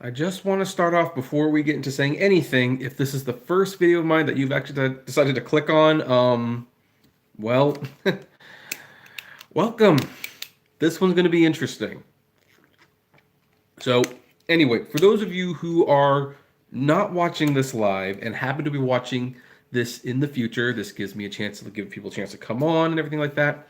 I just want to start off before we get into saying anything. If this is the first video of mine that you've actually decided to click on, well, welcome. This one's going to be interesting. So, anyway, for those of you who are not watching this live and happen to be watching this in the future, this gives me a chance to give people a chance to come on and everything like that.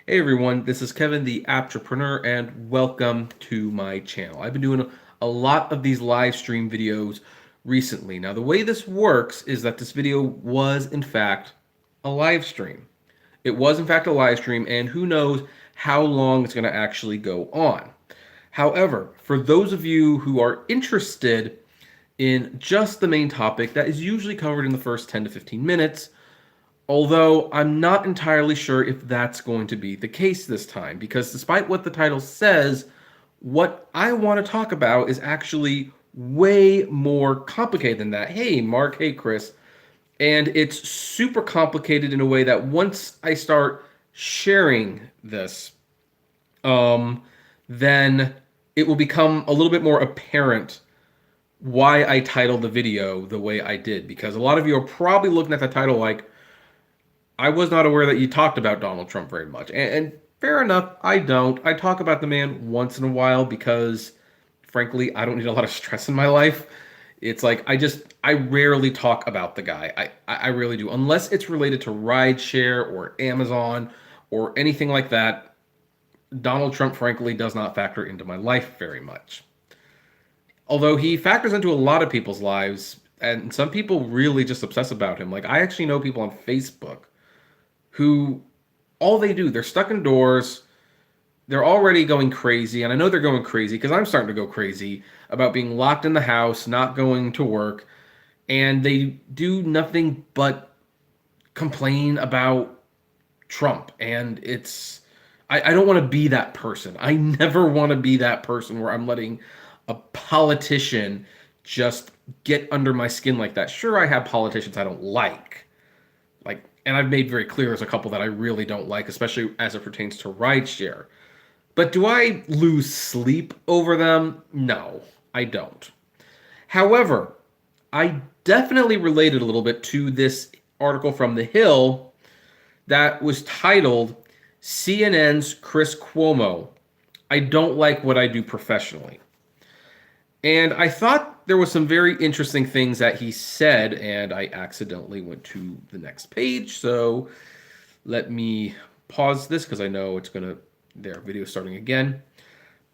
Hey everyone, this is Kevin, the Apptrepreneur, and welcome to my channel. I've been doing a lot of these live stream videos recently. Now, the way this works is that this video was, in fact, a live stream. It was, in fact, a live stream, and who knows how long it's going to actually go on. However, for those of you who are interested in just the main topic, that is usually covered in the first 10 to 15 minutes, although I'm not entirely sure if that's going to be the case this time, because despite what the title says, what I want to talk about is actually way more complicated than that. Hey, Mark. Hey, Chris. And it's super complicated in a way that once I start sharing this, then it will become a little bit more apparent why I titled the video the way I did. Because a lot of you are probably looking at the title like, I was not aware that you talked about Donald Trump very much. And fair enough, I don't. I talk about the man once in a while because, frankly, I don't need a lot of stress in my life. It's like I rarely talk about the guy. I really do. Unless it's related to rideshare or Amazon or anything like that, Donald Trump, frankly, does not factor into my life very much. Although he factors into a lot of people's lives, and some people really just obsess about him. Like, I actually know people on Facebook who all they do, they're stuck indoors, they're already going crazy, and I know they're going crazy because I'm starting to go crazy about being locked in the house, not going to work, and they do nothing but complain about Trump. And I don't want to be that person. I never want to be that person where I'm letting a politician just get under my skin like that. Sure, I have politicians I don't like, and I've made very clear there's a couple that I really don't like, especially as it pertains to rideshare. But do I lose sleep over them? No, I don't. However, I definitely related a little bit to this article from The Hill that was titled CNN's Chris Cuomo. I don't like what I do professionally. And I thought there was some very interesting things that he said, and I accidentally went to the next page. So let me pause this because I know it's going to, there, video starting again.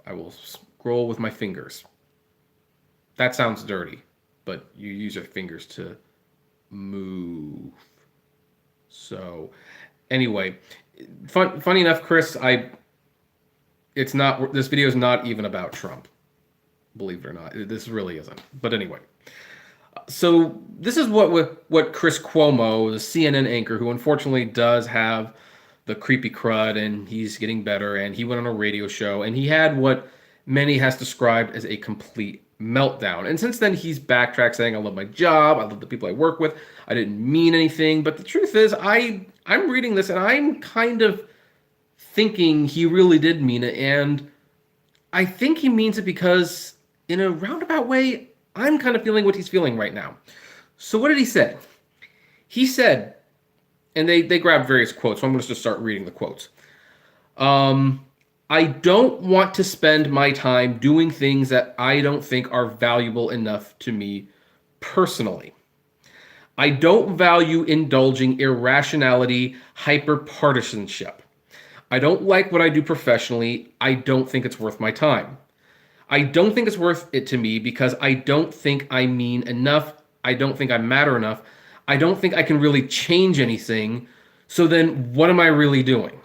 I will scroll with my fingers. That sounds dirty, but you use your fingers to move. So anyway, funny enough, Chris, it's not, this video is not even about Trump. Believe it or not, this really isn't. But anyway, so this is what Chris Cuomo, the CNN anchor, who unfortunately does have the creepy crud, and he's getting better, and he went on a radio show, and he had what many has described as a complete meltdown. And since then, he's backtracked, saying, "I love my job, I love the people I work with, I didn't mean anything." But the truth is, I'm reading this, and I'm kind of thinking he really did mean it, and I think he means it because, in a roundabout way, I'm kind of feeling what he's feeling right now. So what did he say? He said, and they grabbed various quotes, so I'm going to just start reading the quotes. I don't want to spend my time doing things that I don't think are valuable enough to me personally. I don't value indulging irrationality, hyperpartisanship. I don't like what I do professionally. I don't think it's worth my time. I don't think it's worth it to me because I don't think I mean enough. I don't think I matter enough. I don't think I can really change anything. So then what am I really doing?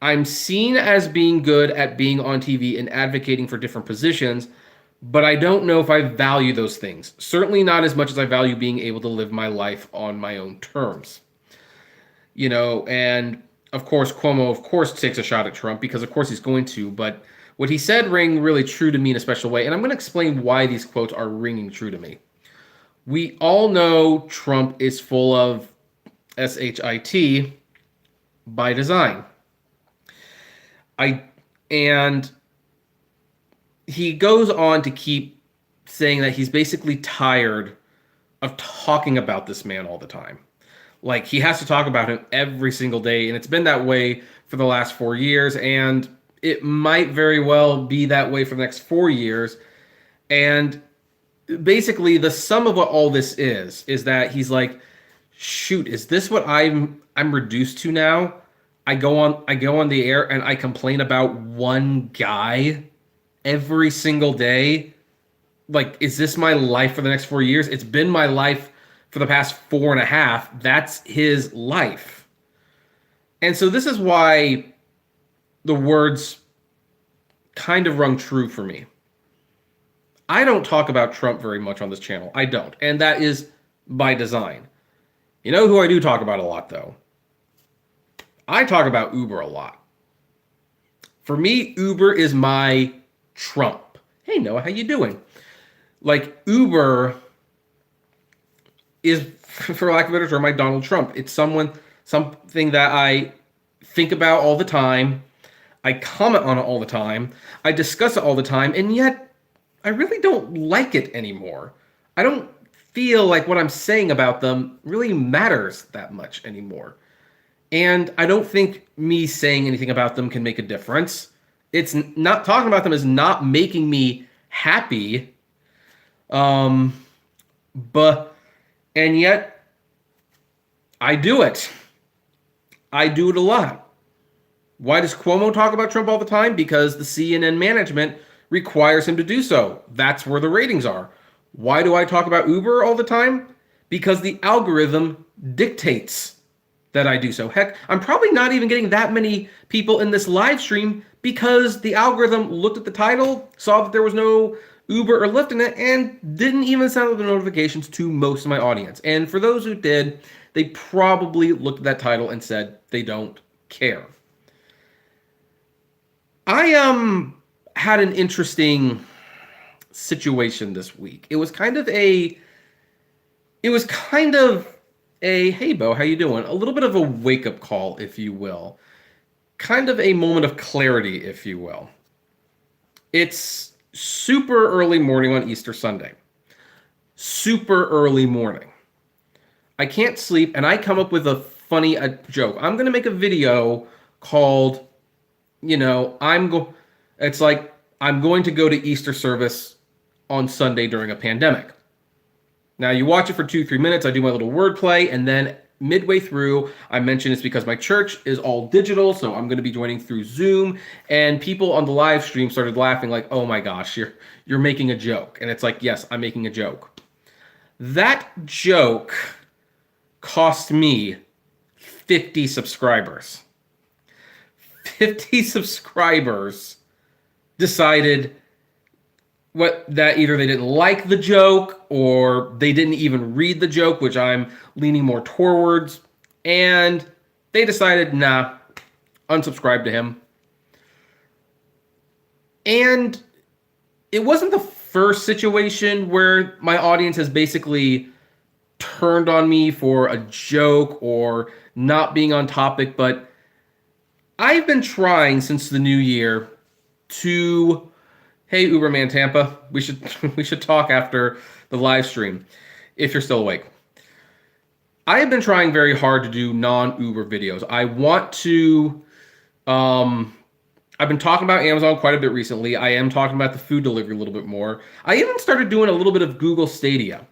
I'm seen as being good at being on TV and advocating for different positions, but I don't know if I value those things. Certainly not as much as I value being able to live my life on my own terms. You know, and of course, Cuomo, of course, takes a shot at Trump because, of course, he's going to. But what he said rang really true to me in a special way. And I'm going to explain why these quotes are ringing true to me. We all know Trump is full of shit by design. And he goes on to keep saying that he's basically tired of talking about this man all the time. Like, he has to talk about him every single day, and it's been that way for the last 4 years, and it might very well be that way for the next 4 years. And basically, the sum of what all this is that he's like, shoot, is this what I'm reduced to now? I go on the air and I complain about one guy every single day. Like, is this my life for the next 4 years? It's been my life for the past 4.5. That's his life. And so this is why the words kind of rung true for me. I don't talk about Trump very much on this channel. I don't. And that is by design. You know who I do talk about a lot, though? I talk about Uber a lot. For me, Uber is my Trump. Hey, Noah, how you doing? Like, Uber is, for lack of a better term, my Donald Trump. It's something that I think about all the time. I comment on it all the time. I discuss it all the time, and yet I really don't like it anymore. I don't feel like what I'm saying about them really matters that much anymore. And I don't think me saying anything about them can make a difference. It's not, talking about them is not making me happy. And yet I do it. I do it a lot. Why does Cuomo talk about Trump all the time? Because the CNN management requires him to do so. That's where the ratings are. Why do I talk about Uber all the time? Because the algorithm dictates that I do so. Heck, I'm probably not even getting that many people in this live stream because the algorithm looked at the title, saw that there was no Uber or Lyft in it, and didn't even send out the notifications to most of my audience. And for those who did, they probably looked at that title and said they don't care. I had an interesting situation this week. It was kind of a hey Bo, how you doing? A little bit of a wake-up call, if you will. Kind of a moment of clarity, if you will. It's super early morning on Easter Sunday. Super early morning. I can't sleep, and I come up with a joke. I'm going to make a video called, it's like, I'm going to go to Easter service on Sunday during a pandemic. Now, you watch it for 2-3 minutes. I do my little wordplay, and then midway through, I mention it's because my church is all digital, so I'm going to be joining through Zoom. And people on the live stream started laughing like, "Oh my gosh, you're making a joke." And it's like, yes, I'm making a joke. That joke cost me 50 subscribers. 50 subscribers decided that either they didn't like the joke or they didn't even read the joke, which I'm leaning more towards, and they decided, nah, unsubscribe to him. And it wasn't the first situation where my audience has basically turned on me for a joke or not being on topic, but I've been trying since the new year to, hey, Uberman Tampa, we should talk after the live stream, if you're still awake. I have been trying very hard to do non-Uber videos. I want to, I've been talking about Amazon quite a bit recently. I am talking about the food delivery a little bit more. I even started doing a little bit of Google Stadia.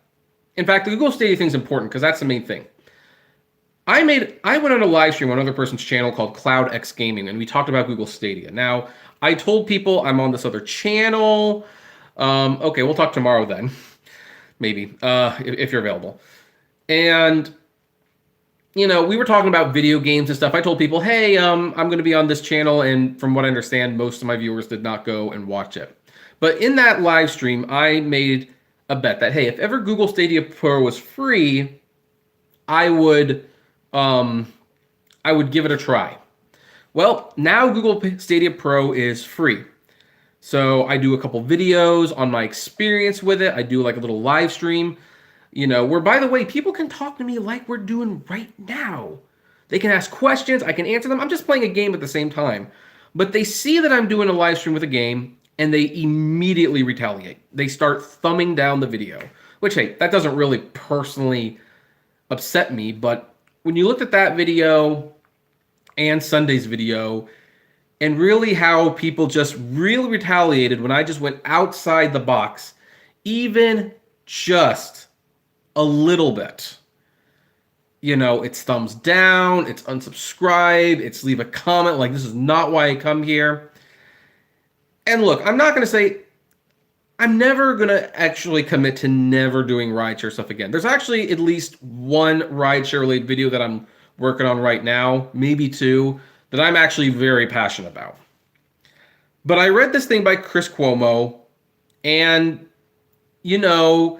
In fact, the Google Stadia thing is important because that's the main thing. I went on a live stream on another person's channel called Cloud X Gaming, and we talked about Google Stadia. Now, I told people I'm on this other channel. Okay, we'll talk tomorrow then, maybe, if you're available. And, we were talking about video games and stuff. I told people, hey, I'm going to be on this channel, and from what I understand, most of my viewers did not go and watch it. But in that live stream, I made a bet that, hey, if ever Google Stadia Pro was free, I would give it a try. Well, now Google Stadia Pro is free. So I do a couple videos on my experience with it. I do like a little live stream, where, by the way, people can talk to me like we're doing right now. They can ask questions. I can answer them. I'm just playing a game at the same time. But they see that I'm doing a live stream with a game, and they immediately retaliate. They start thumbing down the video, which, hey, that doesn't really personally upset me, but when you looked at that video and Sunday's video, and really how people just really retaliated when I just went outside the box, even just a little bit. You know, it's thumbs down, it's unsubscribe, it's leave a comment like this is not why I come here. And look, I'm not going to say, I'm never going to actually commit to never doing rideshare stuff again. There's actually at least one rideshare related video that I'm working on right now, maybe two, that I'm actually very passionate about. But I read this thing by Chris Cuomo, and, you know,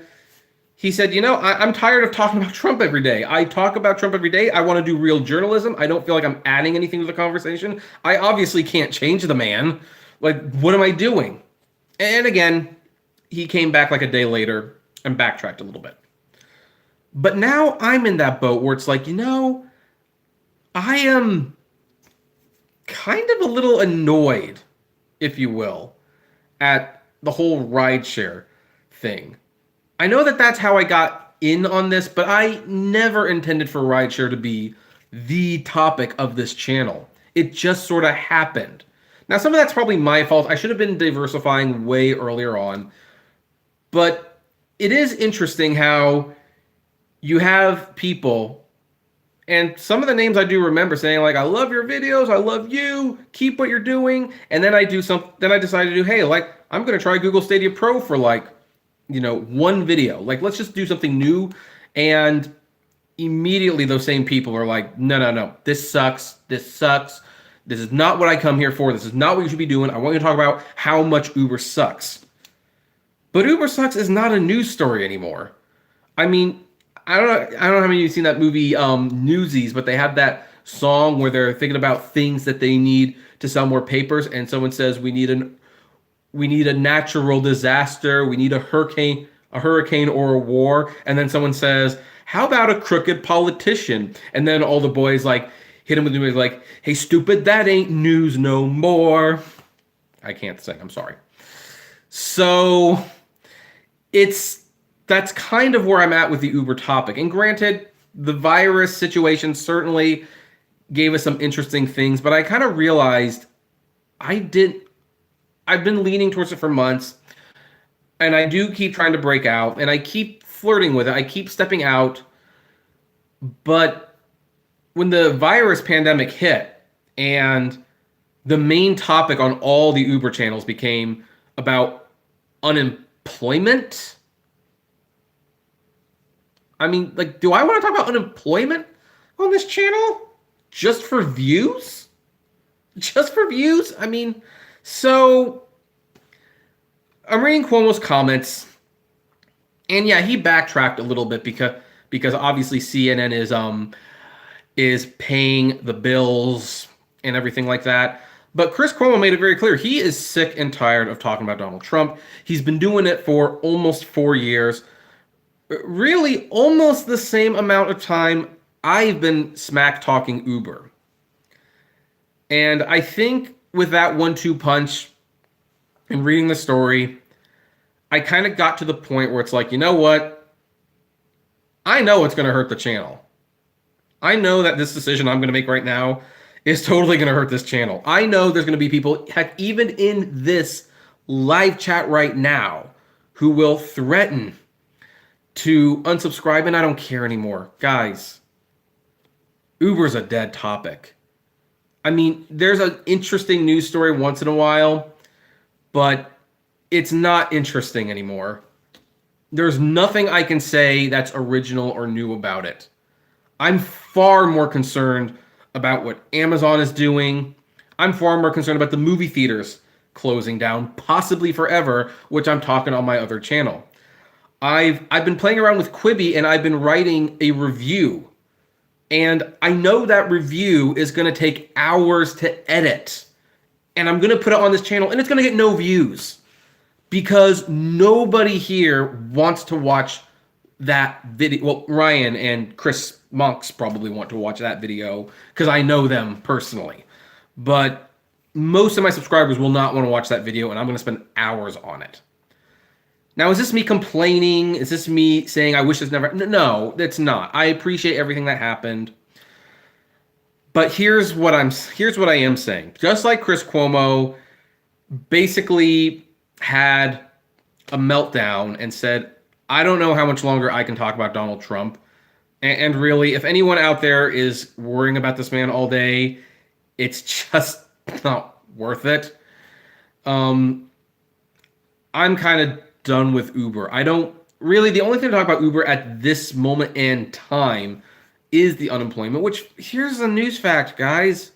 he said, you know, I'm tired of talking about Trump every day. I talk about Trump every day. I want to do real journalism. I don't feel like I'm adding anything to the conversation. I obviously can't change the man. Like, what am I doing? And again, he came back like a day later and backtracked a little bit. But now I'm in that boat where it's like, you know, I am kind of a little annoyed, if you will, at the whole rideshare thing. I know that that's how I got in on this, but I never intended for rideshare to be the topic of this channel. It just sort of happened. Now, some of that's probably my fault. I should have been diversifying way earlier on. But it is interesting how you have people, and some of the names I do remember saying, like, I love your videos, I love you, keep what you're doing. And then I decided to do, hey, like, I'm going to try Google Stadia Pro for, like, you know, one video. Like, let's just do something new. And immediately those same people are like, no, this sucks. This sucks. This is not what I come here for. This is not what you should be doing. I want you to talk about how much Uber sucks. But Uber sucks is not a news story anymore. I mean, I don't know how many of you have seen that movie Newsies, but they have that song where they're thinking about things that they need to sell more papers, and someone says we need a natural disaster, we need a hurricane or a war, and then someone says, how about a crooked politician? And then all the boys like hit him with the like, hey stupid, that ain't news no more. I can't sing, I'm sorry. So that's kind of where I'm at with the Uber topic. And granted, the virus situation certainly gave us some interesting things, but I kind of realized I've been leaning towards it for months, and I do keep trying to break out, and I keep flirting with it. I keep stepping out. But when the virus pandemic hit and the main topic on all the Uber channels became about unemployment, I mean, like, do I want to talk about unemployment on this channel? Just for views? Just for views? I mean, so I'm reading Cuomo's comments, and yeah, he backtracked a little bit because obviously CNN is paying the bills and everything like that. But Chris Cuomo made it very clear he is sick and tired of talking about Donald Trump. He's been doing it for almost 4 years. Really, almost the same amount of time I've been smack talking Uber. And I think with that 1-2 punch and reading the story, I kind of got to the point where it's like, you know what? I know it's going to hurt the channel. I know that this decision I'm going to make right now is totally going to hurt this channel. I know there's going to be people, heck, even in this live chat right now, who will threaten to unsubscribe, and I don't care anymore. Guys, Uber's a dead topic. I mean, there's an interesting news story once in a while, but it's not interesting anymore. There's nothing I can say that's original or new about it. I'm far more concerned about what Amazon is doing. I'm far more concerned about the movie theaters closing down, possibly forever, which I'm talking on my other channel. I've been playing around with Quibi, and I've been writing a review. And I know that review is going to take hours to edit. And I'm going to put it on this channel, and it's going to get no views. Because nobody here wants to watch that video. Well, Ryan and Chris Monks probably want to watch that video, because I know them personally. But most of my subscribers will not want to watch that video, and I'm going to spend hours on it. Now, is this me complaining? Is this me saying I wish this never? No, it's not. I appreciate everything that happened. But here's what I am saying. Just like Chris Cuomo basically had a meltdown and said, I don't know how much longer I can talk about Donald Trump. And really, if anyone out there is worrying about this man all day, it's just not worth it. I'm kind of done with Uber. I don't really, the only thing to talk about Uber at this moment in time is the unemployment, which here's the news fact, guys.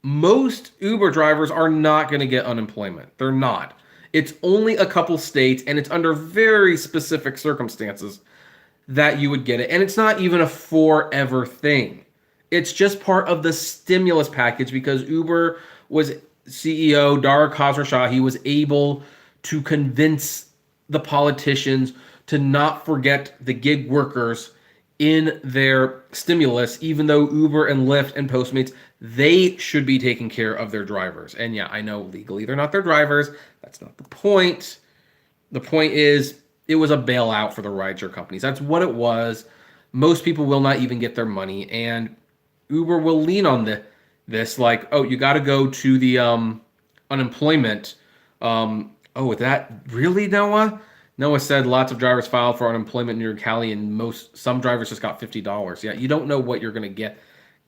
Most Uber drivers are not going to get unemployment. They're not. It's only a couple states, and it's under very specific circumstances that you would get it. And it's not even a forever thing. It's just part of the stimulus package because Uber was CEO Dara Khosrowshahi was able to convince the politicians to not forget the gig workers in their stimulus, even though Uber and Lyft and Postmates, they should be taking care of their drivers. And yeah, I know legally they're not their drivers. That's not the point. The point is it was a bailout for the rideshare companies. That's what it was. Most people will not even get their money, and Uber will lean on this like, oh, you got to go to the unemployment. Oh, that really, Noah? Noah said lots of drivers filed for unemployment in New York County, and some drivers just got $50. Yeah, you don't know what you're going to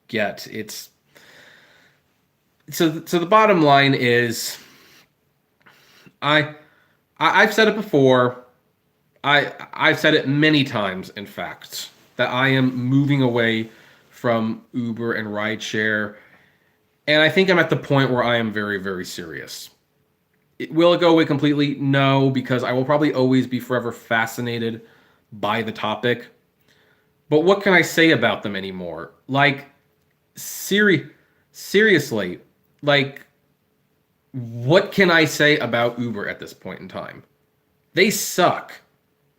get. It's so the bottom line is, I've said it before. I've said it many times, in fact, that I am moving away from Uber and rideshare, and I think I'm at the point where I am very, very serious. Will it go away completely? No, because I will probably always be forever fascinated by the topic. But what can I say about them anymore? Like, seriously, like, what can I say about Uber at this point in time? They suck.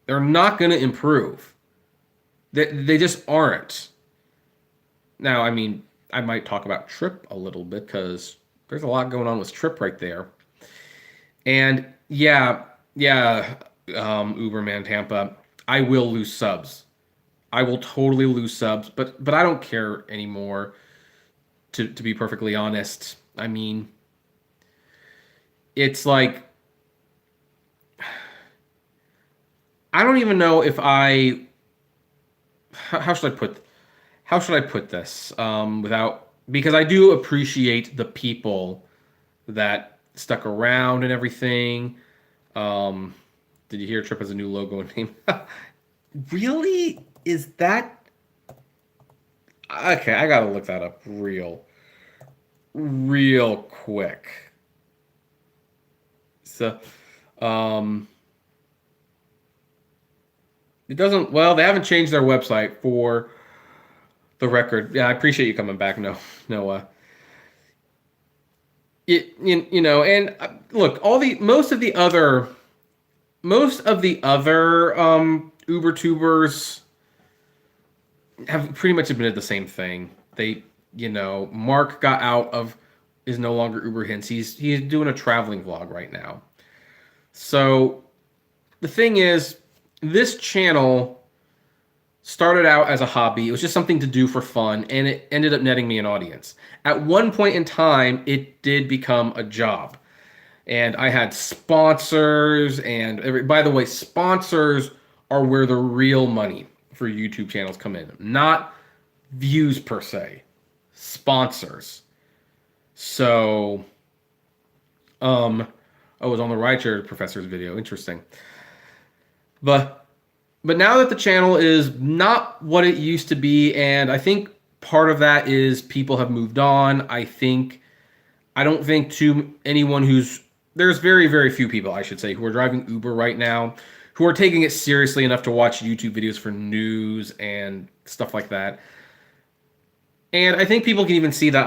They're not going to improve. They just aren't. Now, I mean, I might talk about Trip a little bit because there's a lot going on with Trip right there. And yeah, Uberman Tampa, I will lose subs. I will totally lose subs, but I don't care anymore, to be perfectly honest. I mean, it's like, I don't even know if how should I put this without, because I do appreciate the people that stuck around and everything. Did you hear Trip has a new logo and name? Really? Is that okay? I gotta look that up real quick. So, it doesn't. Well, they haven't changed their website for the record. Yeah, I appreciate you coming back. No. You know, and look, most of the other Uber tubers have pretty much admitted the same thing. They, Mark is no longer Uber Hints. He's doing a traveling vlog right now. So the thing is, this channel started out as a hobby. It was just something to do for fun, and it ended up netting me an audience. At one point in time, it did become a job. And I had sponsors, and by the way, sponsors are where the real money for YouTube channels come in. Not views per se. Sponsors. So, it was on the Rideshare Professor's video. Interesting. But now that the channel is not what it used to be, and I think part of that is people have moved on. I don't think there's very, very few people, I should say, who are driving Uber right now, who are taking it seriously enough to watch YouTube videos for news and stuff like that. And I think people can even see that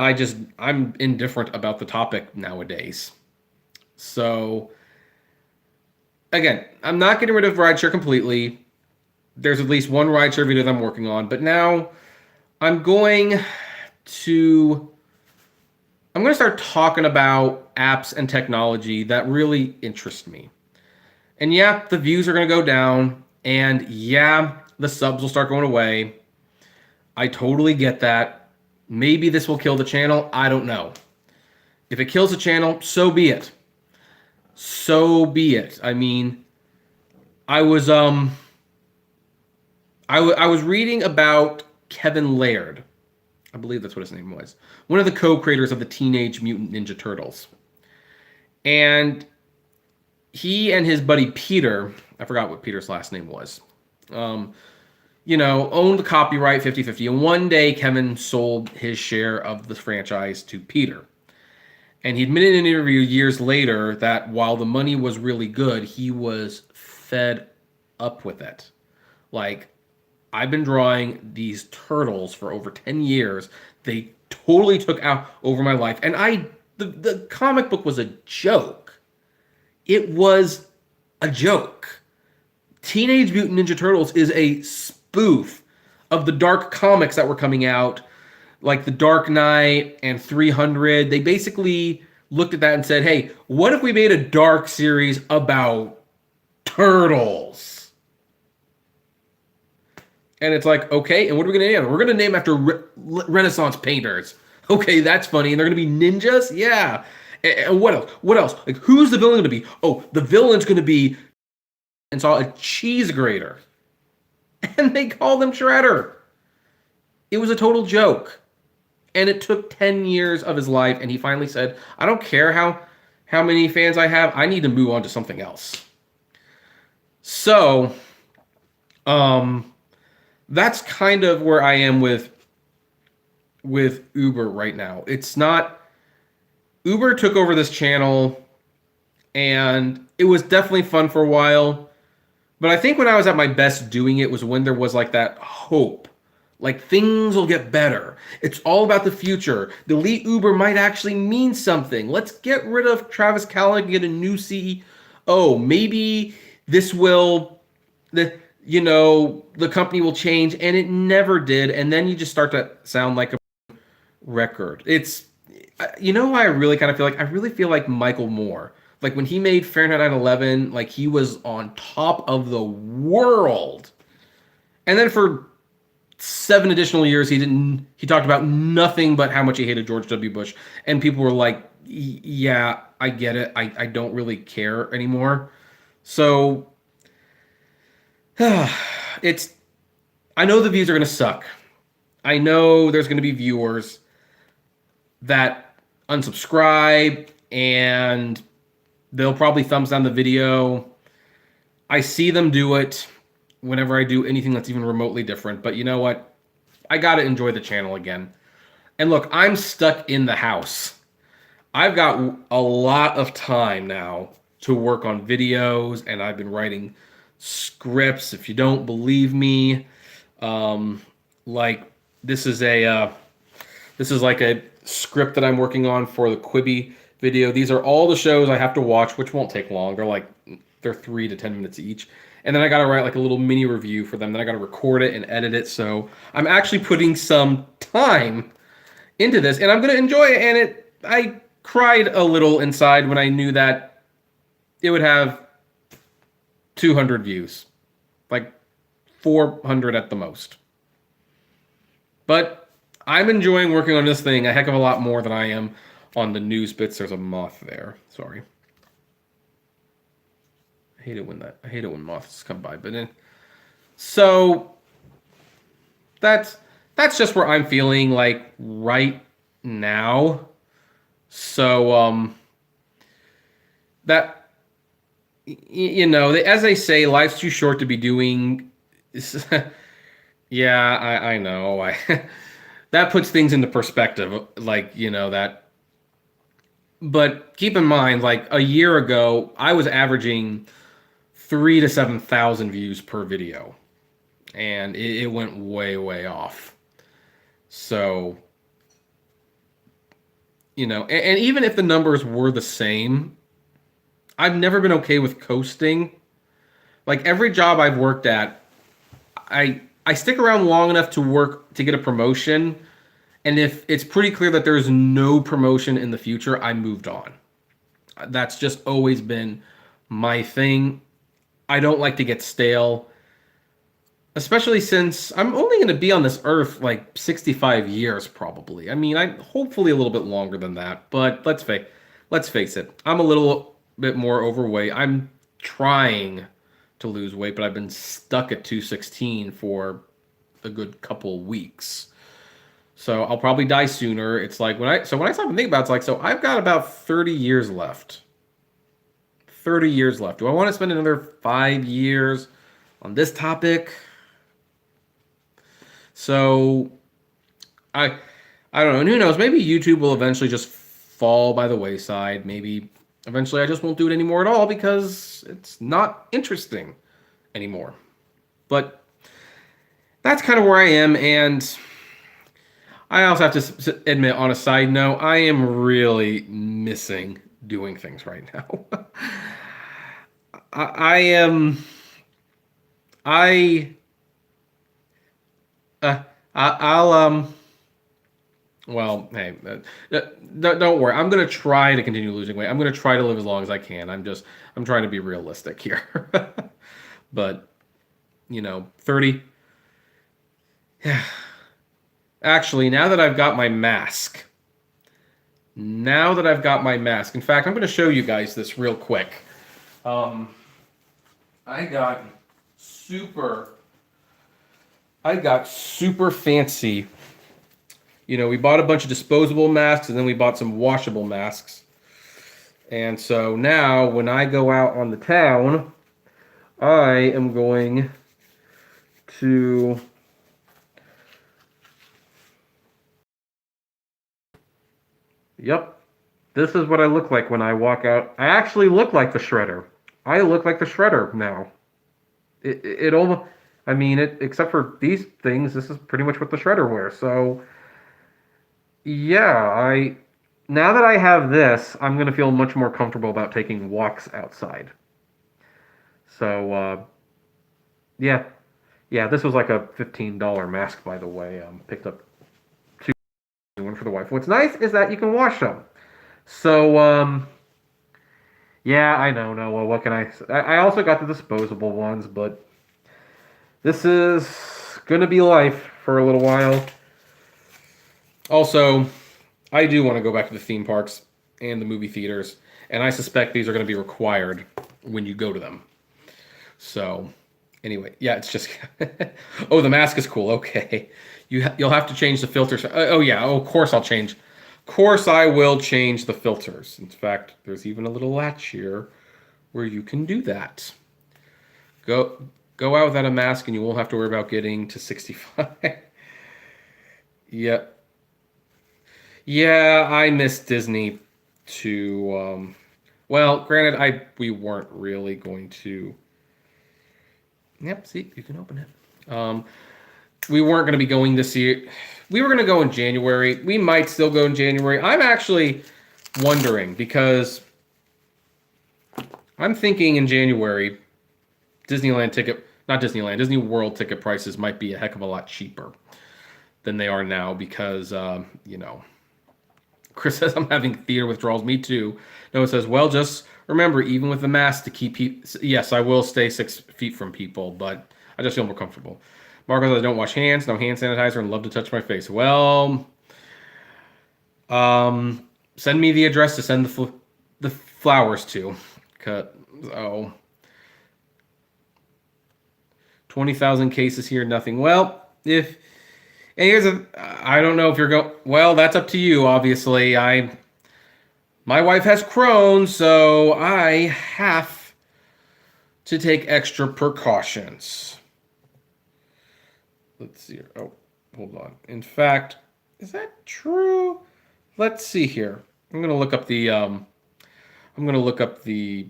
I'm indifferent about the topic nowadays. So, again, I'm not getting rid of rideshare completely. There's at least one rideshare video that I'm working on, but now I'm going to I'm going to start talking about apps and technology that really interest me. And yeah, the views are going to go down. And yeah, the subs will start going away. I totally get that. Maybe this will kill the channel. I don't know. If it kills the channel, so be it. So be it. I mean, I was I was reading about Kevin Laird. I believe that's what his name was. One of the co-creators of the Teenage Mutant Ninja Turtles. And he and his buddy Peter, I forgot what Peter's last name was, owned the copyright 50-50. And one day Kevin sold his share of the franchise to Peter. And he admitted in an interview years later that while the money was really good, he was fed up with it. Like, I've been drawing these turtles for over 10 years. They totally took out over my life. And the comic book was a joke. It was a joke. Teenage Mutant Ninja Turtles is a spoof of the dark comics that were coming out, like The Dark Knight and 300. They basically looked at that and said, hey, what if we made a dark series about turtles? And it's like, okay, and what are we going to name them? We're going to name after Renaissance painters. Okay, that's funny. And they're going to be ninjas? Yeah. And what else? What else? Like, who's the villain going to be? Oh, the villain's going to be and saw a cheese grater. And they called him Shredder. It was a total joke. And it took 10 years of his life, and he finally said, I don't care how many fans I have, I need to move on to something else. So, that's kind of where I am with Uber right now. It's not... Uber took over this channel, and it was definitely fun for a while. But I think when I was at my best doing it was when there was like that hope. Like, things will get better. It's all about the future. The elite Uber might actually mean something. Let's get rid of Travis Kalanick and get a new CEO. Maybe this will... the company will change, and it never did. And then you just start to sound like a record. It's... I really kind of feel like? I really feel like Michael Moore. Like, when he made Fahrenheit 9/11, like, he was on top of the world. And then for 7 additional years, he talked about nothing but how much he hated George W. Bush. And people were like, yeah, I get it. I don't really care anymore. So, I know the views are going to suck. I know there's going to be viewers that unsubscribe, and they'll probably thumbs down the video. I see them do it whenever I do anything that's even remotely different. But you know what? I got to enjoy the channel again. And look, I'm stuck in the house. I've got a lot of time now to work on videos, and I've been writing scripts. If you don't believe me, this is like a script that I'm working on for the Quibi video. These are all the shows I have to watch, which won't take long. They're 3 to 10 minutes each. And then I got to write like a little mini review for them. Then I got to record it and edit it. So I'm actually putting some time into this, and I'm going to enjoy it. And I cried a little inside when I knew that it would have 200 views, like 400 at the most. But I'm enjoying working on this thing a heck of a lot more than I am on the news bits. There's a moth there. Sorry. I hate it when moths come by. But so that's just where I'm feeling like right now. So that as they say, life's too short to be doing. Yeah, I know. That puts things into perspective, that. But keep in mind, like, a year ago, I was averaging 3,000 to 7,000 views per video, and it went way, way off. So, and even if the numbers were the same, I've never been okay with coasting. Like, every job I've worked at, I stick around long enough to get a promotion, And if it's pretty clear that there's no promotion in the future, I moved on. That's just always been my thing. I don't like to get stale, especially since I'm only going to be on this earth like 65 years probably. I mean, I hopefully a little bit longer than that, but let's face it. I'm a little bit more overweight. I'm trying to lose weight, but I've been stuck at 216 for a good couple weeks. So I'll probably die sooner. It's like when I stop and think about it, it's like, so I've got about 30 years left. 30 years left. Do I want to spend another 5 years on this topic? So I I don't know. And who knows? Maybe YouTube will eventually just fall by the wayside. Maybe eventually I just won't do it anymore at all because it's not interesting anymore. But that's kind of where I am. And I also have to admit, on a side note, I am really missing doing things right now. I am. I. I'll Well, hey, don't worry. I'm gonna try to continue losing weight. I'm gonna try to live as long as I can. I'm trying to be realistic here. But 30. Yeah. Actually, now that I've got my mask. In fact, I'm gonna show you guys this real quick. Um, I got super, I got super fancy. We bought a bunch of disposable masks and then we bought some washable masks. And so now when I go out on the town, I am going to Yep. This is what I look like when I walk out. I actually look like the Shredder. I look like the Shredder now. It almost I mean it except for these things, this is pretty much what the Shredder wears. So yeah, I now that I have this, I'm gonna feel much more comfortable about taking walks outside. So yeah, yeah, this was like a $15 mask, by the way. Picked up two, one for the wife. What's nice is that you can wash them. So yeah, I know. No, well, what can I? I also got the disposable ones, but this is gonna be life for a little while. Also, I do want to go back to the theme parks and the movie theaters, and I suspect these are going to be required when you go to them. So, anyway, yeah, it's just. Oh, the mask is cool. Okay, you'll have to change the filters. Oh yeah. Oh, of course I'll change. Of course I will change the filters. In fact, there's even a little latch here where you can do that. Go go out without a mask, and you won't have to worry about getting to 65. Yep. Yeah, I miss Disney too. Well, granted, we weren't really going to. Yep, see, you can open it. We weren't going to be going this year. We were going to go in January. We might still go in January. I'm actually wondering because I'm thinking in January, Disney World ticket prices might be a heck of a lot cheaper than they are now because, Chris says I'm having theater withdrawals. Me too. Noah says, well, just remember, even with the mask, to keep yes, I will stay 6 feet from people, but I just feel more comfortable. Marco says, I don't wash hands, no hand sanitizer, and love to touch my face. Well, send me the address to send the flowers to. Oh, 20,000 cases here, nothing. Well, if and I don't know if you're going. Well, that's up to you. Obviously, my wife has Crohn's, so I have to take extra precautions. Let's see. Oh, hold on. In fact, is that true? Let's see here. I'm gonna look up the. I'm gonna look up the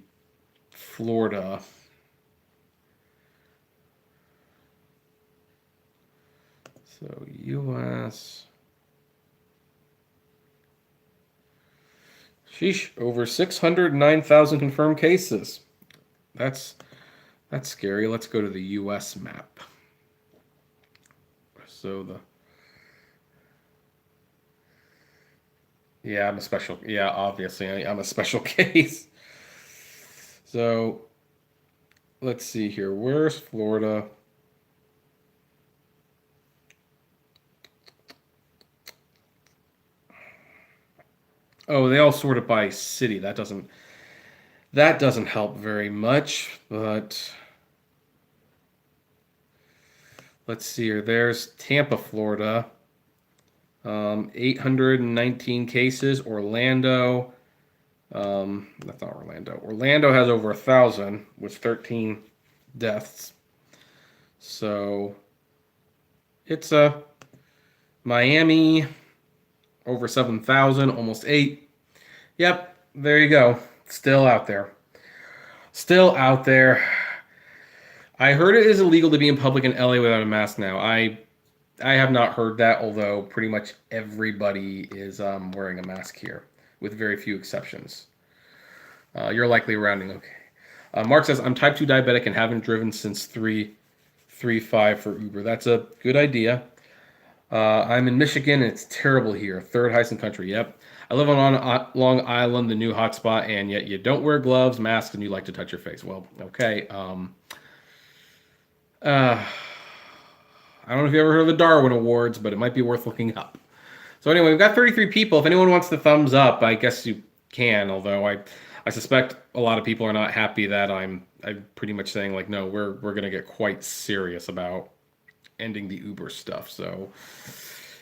Florida. So U.S. Sheesh, over 609,000 confirmed cases. That's scary. Let's go to the U.S. map. So Yeah, I'm a special. Yeah, obviously, I'm a special case. So let's see here. Where's Florida? Oh, they all sort it by city. That doesn't help very much. But let's see here. There's Tampa, Florida. 819 cases. Orlando. That's not Orlando. Orlando has over 1,000 with 13 deaths. So it's Miami over 7,000, almost 8. Yep, there you go. Still out there. Still out there. I heard it is illegal to be in public in LA without a mask now. I have not heard that, although pretty much everybody is wearing a mask here, with very few exceptions. You're likely rounding okay. Mark says, I'm type 2 diabetic and haven't driven since 335 for Uber. That's a good idea. I'm in Michigan and it's terrible here. Third highest in the country. Yep. I live on Long Island, the new hotspot, and yet you don't wear gloves, masks, and you like to touch your face. Well, okay. Uh, I don't know if you ever heard of the Darwin Awards, but it might be worth looking up. So anyway, we've got 33 people. If anyone wants to thumbs up, I guess you can. Although I suspect a lot of people are not happy that I'm pretty much saying like, no, we're gonna get quite serious about ending the Uber stuff. So,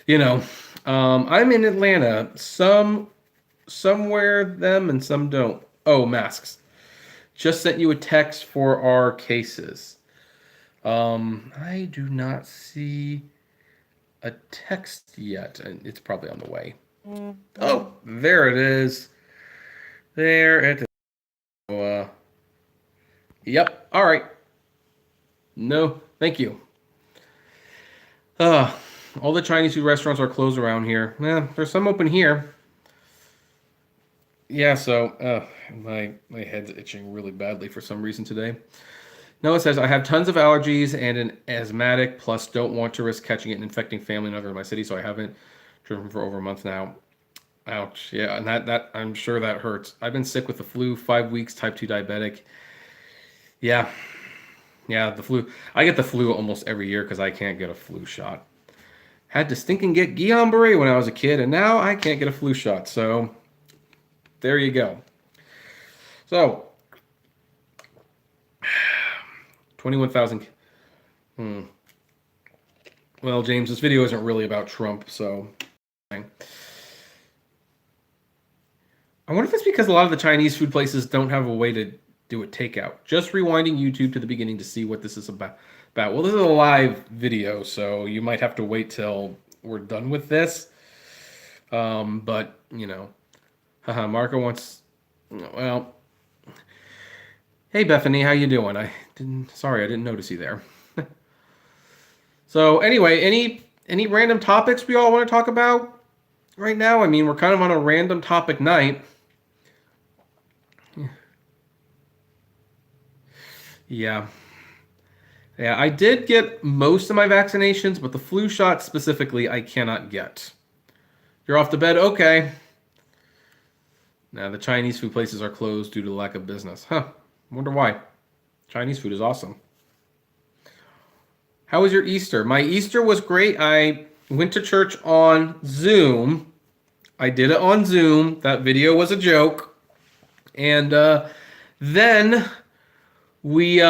you know, I'm in Atlanta. Some wear them and some don't. Oh, masks. Just sent you a text for our cases. I do not see a text yet, and it's probably on the way. Oh, there it is. There it is. Yep. All right. No, thank you. Uh, all the Chinese food restaurants are closed around here. There's some open here. Yeah, so my head's itching really badly for some reason today. Noah says, I have tons of allergies and an asthmatic, plus don't want to risk catching it and infecting family and others in my city, so I haven't driven for over a month now. Ouch. Yeah, and that I'm sure that hurts. I've been sick with the flu, 5 weeks, type 2 diabetic. Yeah, yeah, the flu. I get the flu almost every year because I can't get a flu shot. Had to stinking get Guillain-Barré when I was a kid, and now I can't get a flu shot. So there you go. So 21,000. Well, James, this video isn't really about Trump, so I wonder if it's because a lot of the Chinese food places don't have a way to do a takeout. Just rewinding YouTube to the beginning to see what this is about. Well, this is a live video, so you might have to wait till we're done with this. But, you know, Marco wants, well, hey, Bethany, how you doing? Sorry, I didn't notice you there. So anyway, any random topics we all want to talk about right now? I mean, we're kind of on a random topic night. Yeah. Yeah, I did get most of my vaccinations, but the flu shot specifically, I cannot get. You're off to bed? Okay. Now, the Chinese food places are closed due to lack of business. Huh. Wonder why. Chinese food is awesome. How was your Easter? My Easter was great. I went to church on Zoom. I did it on Zoom. That video was a joke. And then we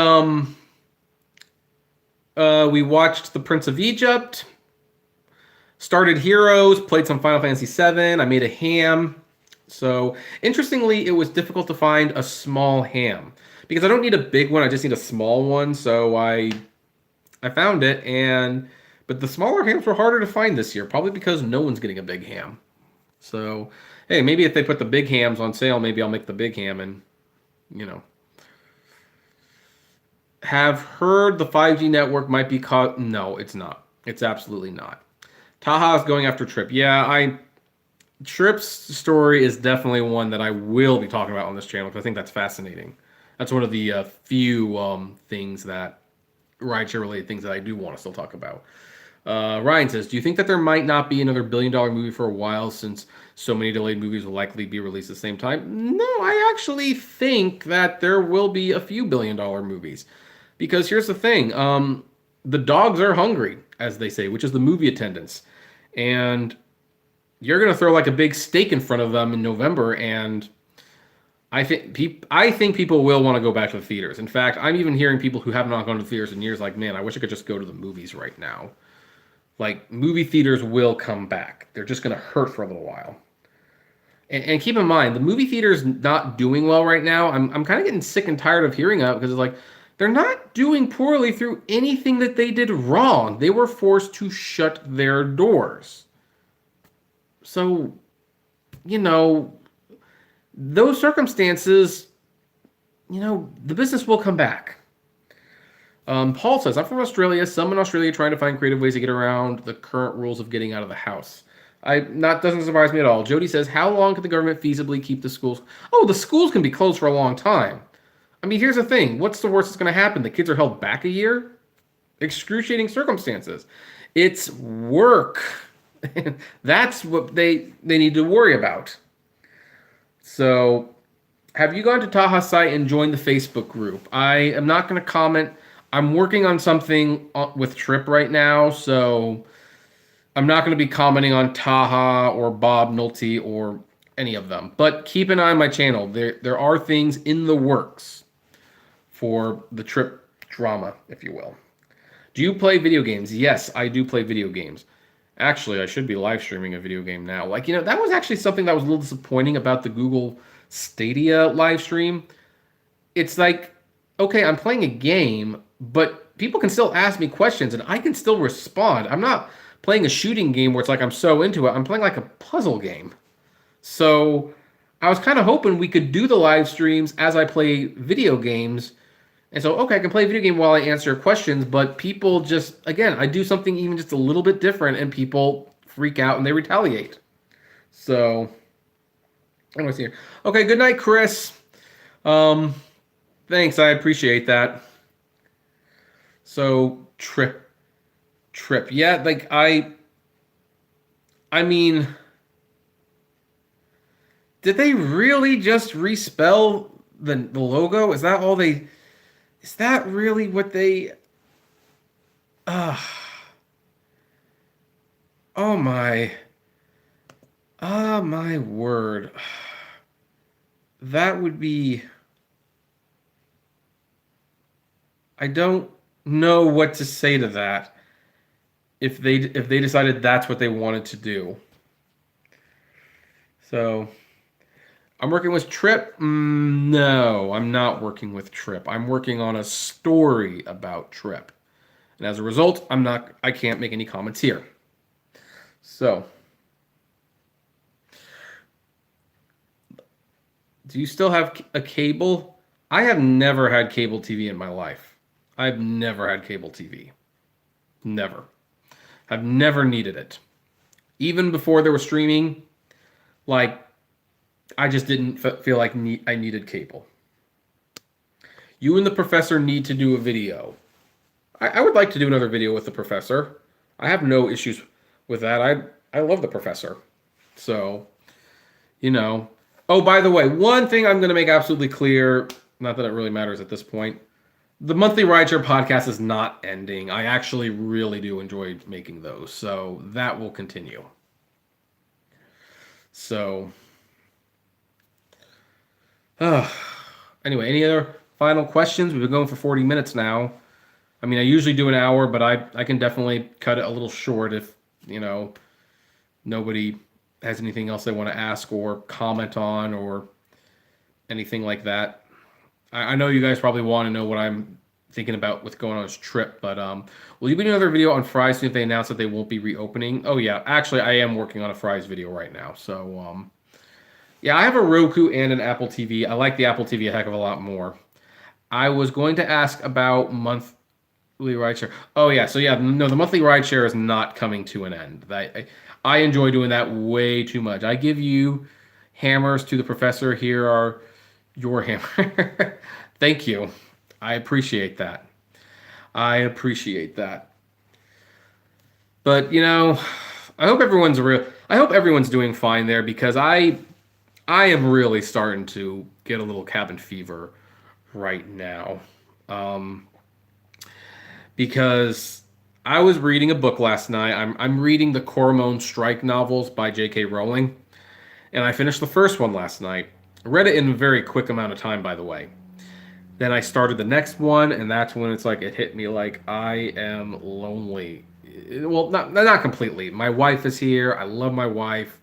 watched The Prince of Egypt, started Heroes, played some Final Fantasy VII. I made a ham. So interestingly, it was difficult to find a small ham because I don't need a big one. I just need a small one. So I found it, but the smaller hams were harder to find this year, probably because no one's getting a big ham. So, hey, maybe if they put the big hams on sale, maybe I'll make the big ham and, you know. Have heard the 5G network might be caught. No, it's not. It's absolutely not. Taha's going after Trip. Yeah, Trip's story is definitely one that I will be talking about on this channel because I think that's fascinating. That's one of the few things that rideshare related things that I do want to still talk about. Ryan says, do you think that there might not be another billion-dollar movie for a while since so many delayed movies will likely be released at the same time? No, I actually think that there will be a few billion-dollar movies. Because here's the thing, the dogs are hungry, as they say, which is the movie attendance. And you're going to throw like a big steak in front of them in November, and I think people will want to go back to the theaters. In fact, I'm even hearing people who have not gone to the theaters in years like, man, I wish I could just go to the movies right now. Like, movie theaters will come back. They're just going to hurt for a little while. And keep in mind, the movie theater's not doing well right now. I'm kind of getting sick and tired of hearing that because it's like, they're not doing poorly through anything that they did wrong. They were forced to shut their doors. So, you know, those circumstances, the business will come back. Paul says, I'm from Australia. Some in Australia trying to find creative ways to get around the current rules of getting out of the house. Doesn't surprise me at all. Jody says, how long can the government feasibly keep the schools? Oh, the schools can be closed for a long time. I mean, here's the thing. What's the worst that's going to happen? The kids are held back a year? Excruciating circumstances. It's work. That's what they need to worry about. So, have you gone to Taha's site and joined the Facebook group? I am not going to comment. I'm working on something with Trip right now, so I'm not going to be commenting on Taha or Bob Nolte or any of them. But keep an eye on my channel. There are things in the works for the Trip drama, if you will. Do you play video games? Yes, I do play video games. Actually, I should be live streaming a video game now. That was actually something that was a little disappointing about the Google Stadia live stream. It's like, okay, I'm playing a game, but people can still ask me questions and I can still respond. I'm not playing a shooting game where it's like I'm so into it. I'm playing like a puzzle game. So I was kind of hoping we could do the live streams as I play video games. And so, okay, I can play a video game while I answer questions, but people just, again, I do something even just a little bit different and people freak out and they retaliate. So, I'm going to see here. Okay, good night, Chris. Thanks, I appreciate that. So, Trip. Yeah, I mean, did they really just respell the logo? Is that really what they... oh my... oh my word. That would be... I don't know what to say to that if they decided that's what they wanted to do. So... I'm working with Trip? No, I'm not working with Trip. I'm working on a story about Trip. And as a result, I can't make any comments here. So, do you still have a cable? I have never had cable TV in my life. I've never had cable TV. Never. I've never needed it. Even before there was streaming, I just didn't feel like I needed cable. You and the professor need to do a video. I would like to do another video with the professor. I have no issues with that. I love the professor. So, Oh, by the way, one thing I'm going to make absolutely clear, not that it really matters at this point, the monthly Rideshare podcast is not ending. I actually really do enjoy making those. So that will continue. So... anyway, any other final questions? We've been going for 40 minutes now. I mean, I usually do an hour, but I can definitely cut it a little short if, nobody has anything else they want to ask or comment on or anything like that. I know you guys probably want to know what I'm thinking about what's going on this Trip, but will you be doing another video on Fry's soon if they announce that they won't be reopening? Oh, yeah. Actually, I am working on a Fry's video right now, so... yeah, I have a Roku and an Apple TV. I like the Apple TV a heck of a lot more. I was going to ask about monthly rideshare. Oh, yeah. So, yeah, no, the monthly rideshare is not coming to an end. I enjoy doing that way too much. I give you hammers to the professor. Here are your hammer. Thank you. I appreciate that. But I hope everyone's doing fine there because I am really starting to get a little cabin fever right now. Um, because I was reading a book last night. I'm reading the Cormone Strike novels by J.K. Rowling, and I finished the first one last night. I read it in a very quick amount of time, by the way. Then I started the next one, and that's when it's like it hit me like I am lonely. Well, not completely. My wife is here. I love my wife,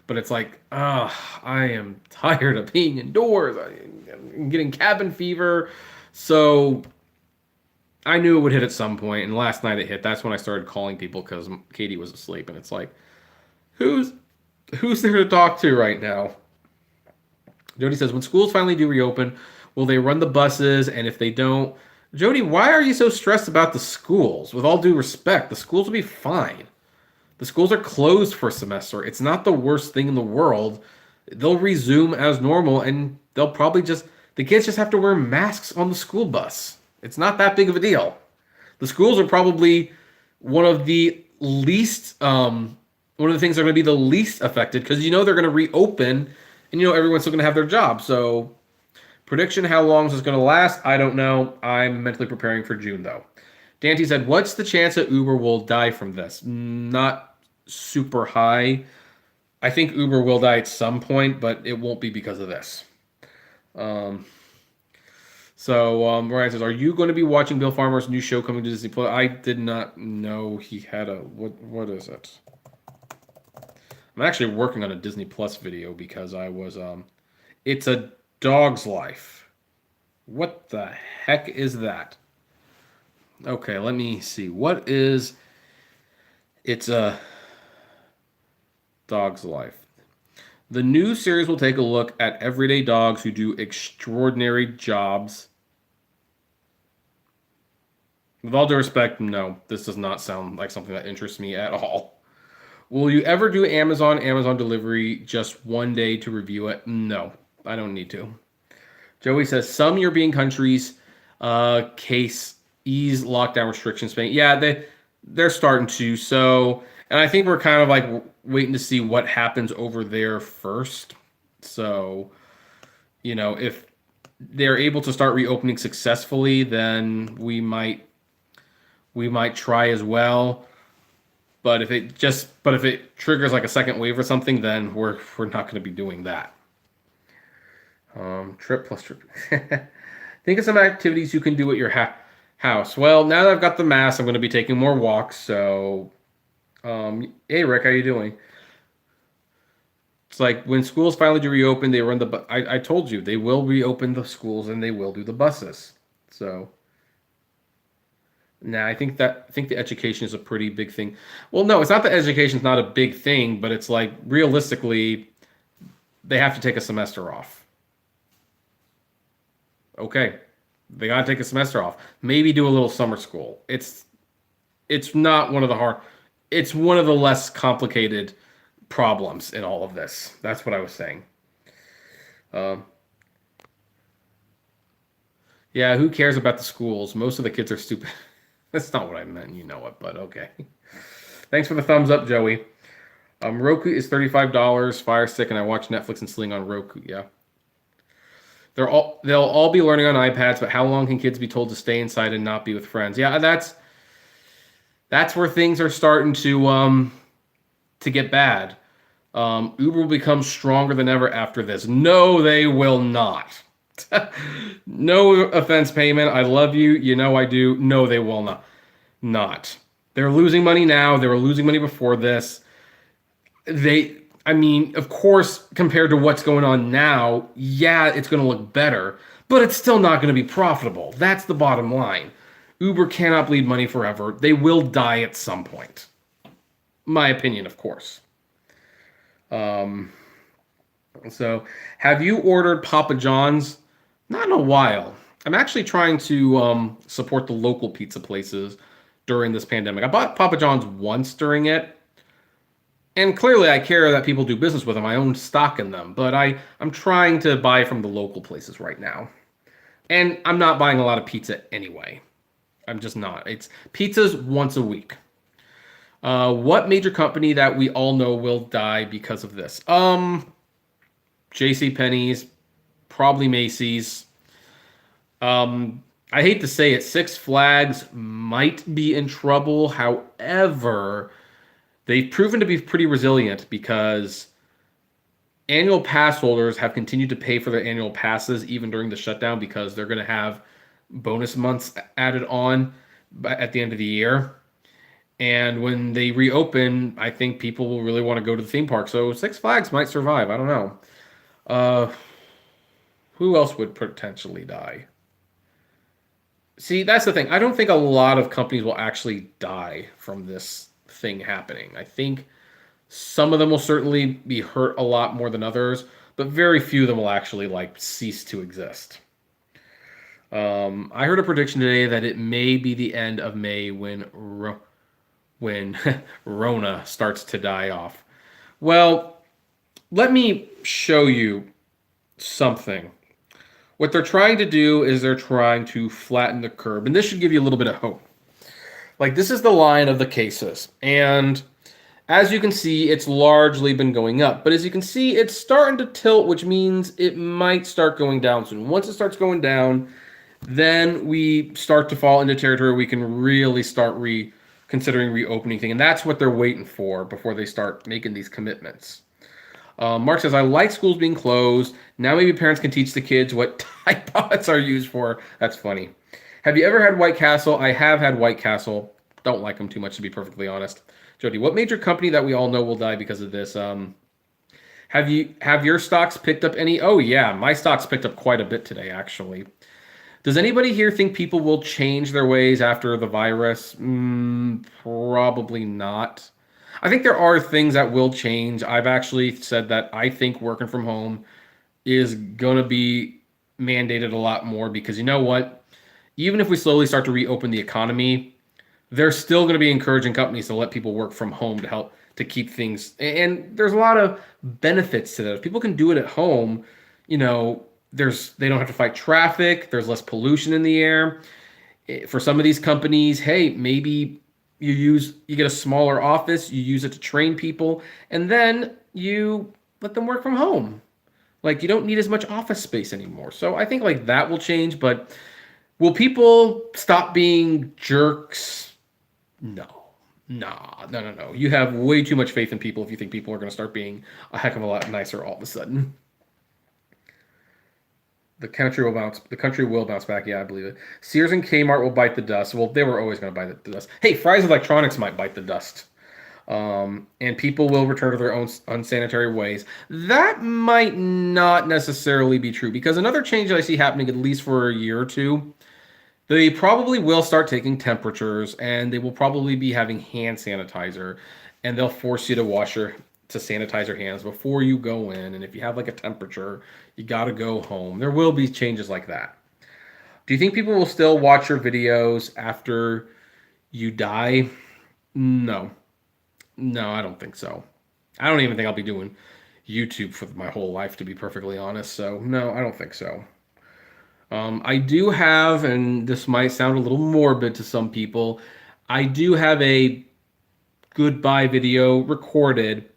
but it's like, I am tired of being indoors. I'm getting cabin fever. So I knew it would hit at some point, and last night it hit. That's when I started calling people because Katie was asleep, and it's like, who's who's there to talk to right now? Jody says, when schools finally do reopen, will they run the buses? And if they don't, Jody, why are you so stressed about the schools? With all due respect, the schools will be fine. The schools are closed for a semester. It's not the worst thing in the world. They'll resume as normal, and they'll probably the kids just have to wear masks on the school bus. It's not that big of a deal. The schools are probably one of the least, one of the things that are going to be the least affected because they're going to reopen, and everyone's still going to have their job. So, prediction: how long is this going to last? I don't know. I'm mentally preparing for June though. Dante said, "What's the chance that Uber will die from this?" Not super high. I think Uber will die at some point, but it won't be because of this. Ryan says, "Are you going to be watching Bill Farmer's new show coming to Disney Plus?" I did not know he had a what is it? I'm actually working on a Disney Plus video because I was it's a dog's life. What the heck is that? Okay, let me see. What is it's a dog's life. The new series will take a look at everyday dogs who do extraordinary jobs. With all due respect, no, this does not sound like something that interests me at all. Will you ever do Amazon delivery just one day to review it? No, I don't need to. Joey says some European countries case ease lockdown restrictions. Spain, yeah, they're starting to. So, and I think we're kind of like waiting to see what happens over there first. So, if they're able to start reopening successfully, then we might try as well. But if it triggers like a second wave or something, then we're not going to be doing that. Trip plus trip. Think of some activities you can do at your house. Well, now that I've got the mask, I'm going to be taking more walks. So, hey Rick, how you doing? It's like when schools finally do reopen, they run the. I told you they will reopen the schools and they will do the buses. So. Nah, I think the education is a pretty big thing. Well, no, it's not that education's not a big thing, but it's like realistically, they have to take a semester off. Okay, they gotta take a semester off. Maybe do a little summer school. It's not one of the hard. It's one of the less complicated problems in all of this. That's what I was saying. Um, yeah, who cares about the schools? Most of the kids are stupid. That's not what I meant. You know it, but okay. Thanks for the thumbs up, Joey. Roku is $35. Fire Stick, and I watch Netflix and Sling on Roku. Yeah. They'll all be learning on iPads, but how long can kids be told to stay inside and not be with friends? Yeah, that's where things are starting to get bad. Uber will become stronger than ever after this. No, they will not. No offense, Payment. I love you. You know I do. No, they will not. Not. They're losing money now. They were losing money before this. I mean, of course, compared to what's going on now, yeah, it's going to look better, but it's still not going to be profitable. That's the bottom line. Uber cannot bleed money forever. They will die at some point. My opinion, of course. So, have you ordered Papa John's? Not in a while. I'm actually trying to support the local pizza places during this pandemic. I bought Papa John's once during it, and clearly I care that people do business with them. I own stock in them, but I'm trying to buy from the local places right now. And I'm not buying a lot of pizza anyway. I'm just not. It's pizzas once a week. What major company that we all know will die because of this? J.C. Penney's, probably Macy's. I hate to say it, Six Flags might be in trouble. However, they've proven to be pretty resilient because annual pass holders have continued to pay for their annual passes even during the shutdown because they're going to have bonus months added on at the end of the year. And when they reopen, I think people will really want to go to the theme park. So Six Flags might survive. I don't know. Uh, who else would potentially die? See, that's the thing. I don't think a lot of companies will actually die from this thing happening. I think some of them will certainly be hurt a lot more than others, but very few of them will actually like cease to exist. I heard a prediction today that it may be the end of May when Rona starts to die off. Well, let me show you something. What they're trying to do is they're trying to flatten the curve, and this should give you a little bit of hope. Like this is the line of the cases, and as you can see, it's largely been going up. But as you can see, it's starting to tilt, which means it might start going down soon. Once it starts going down, then we start to fall into territory we can really start considering reopening things. And that's what they're waiting for before they start making these commitments. Mark says, I like schools being closed. Now maybe parents can teach the kids what Tide Pods are used for. That's funny. Have you ever had White Castle? I have had White Castle. Don't like them too much, to be perfectly honest. Jody, what major company that we all know will die because of this? Have your stocks picked up any? Oh yeah, my stocks picked up quite a bit today, actually. Does anybody here think people will change their ways after the virus? Probably not. I think there are things that will change. I've actually said that I think working from home is going to be mandated a lot more because you know what? Even if we slowly start to reopen the economy, they're still going to be encouraging companies to let people work from home to help to keep things. And there's a lot of benefits to that. If people can do it at home, you know, they don't have to fight traffic. There's less pollution in the air. For some of these companies, hey, maybe you get a smaller office, you use it to train people, and then you let them work from home. Like you don't need as much office space anymore. So I think like that will change, but will people stop being jerks? No. No. You have way too much faith in people if you think people are going to start being a heck of a lot nicer all of a sudden. The country will bounce back. Yeah, I believe it. Sears and Kmart will bite the dust. Well, they were always going to bite the dust. Hey, Fry's Electronics might bite the dust. And people will return to their own unsanitary ways. That might not necessarily be true because another change that I see happening, at least for a year or two, they probably will start taking temperatures and they will probably be having hand sanitizer and they'll force you to sanitize your hands before you go in. And if you have like a temperature, you got to go home. There will be changes like that. Do you think people will still watch your videos after you die? No. No, I don't think so. I don't even think I'll be doing YouTube for my whole life, to be perfectly honest. So, no, I don't think so. I do have, and this might sound a little morbid to some people, I do have a goodbye video recorded